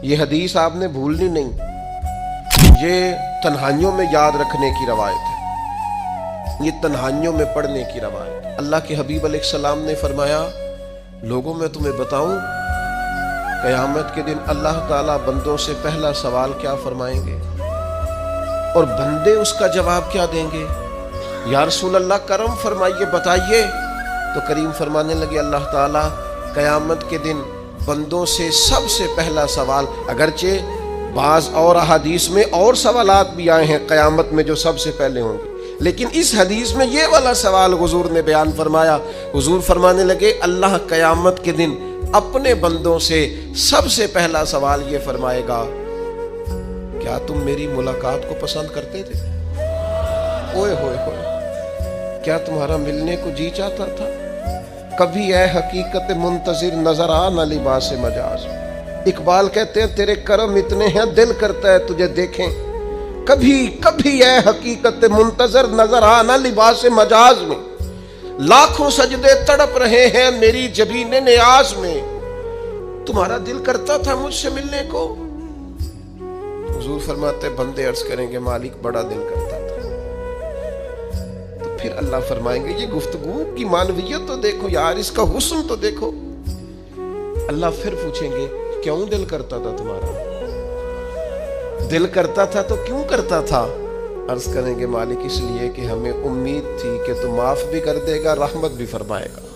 یہ حدیث آپ نے بھولنی نہیں، یہ تنہائیوں میں یاد رکھنے کی روایت ہے، یہ تنہائیوں میں پڑھنے کی روایت ہے۔ اللہ کے حبیب علیہ السلام نے فرمایا، لوگوں میں تمہیں بتاؤں قیامت کے دن اللہ تعالیٰ بندوں سے پہلا سوال کیا فرمائیں گے اور بندے اس کا جواب کیا دیں گے؟ یا رسول اللہ کرم فرمائیے، بتائیے۔ تو کریم فرمانے لگے اللہ تعالیٰ قیامت کے دن بندوں سے سب سے پہلا سوال، اگرچہ بعض اور احادیث میں اور سوالات بھی آئے ہیں قیامت میں جو سب سے پہلے ہوں گے، لیکن اس حدیث میں یہ والا سوال حضور نے بیان فرمایا۔ حضور فرمانے لگے اللہ قیامت کے دن اپنے بندوں سے سب سے پہلا سوال یہ فرمائے گا، کیا تم میری ملاقات کو پسند کرتے تھے؟ اوئے ہوئے ہوئے، کیا تمہارا ملنے کو جی چاہتا تھا؟ کبھی اے حقیقت منتظر نظر آ نہ لباس مجاز۔ اقبال کہتے ہیں تیرے کرم اتنے ہیں دل کرتا ہے تجھے دیکھیں، کبھی کبھی اے حقیقت منتظر نظر آ نہ لباس مجاز میں، لاکھوں سجدے تڑپ رہے ہیں میری جبین نیاز میں، تمہارا دل کرتا تھا مجھ سے ملنے کو؟ حضور فرماتے بندے عرض کریں گے مالک بڑا دل کرتا تھا۔ تو پھر اللہ فرمائیں گے یہ گفتگو کی معنویت تو دیکھو یار، اس کا حسن تو دیکھو۔ اللہ پھر پوچھیں گے کیوں دل کرتا تھا تمہارا؟ دل کرتا تھا تو کیوں کرتا تھا؟ عرض کریں گے مالک اس لیے کہ ہمیں امید تھی کہ تو معاف بھی کر دے گا، رحمت بھی فرمائے گا۔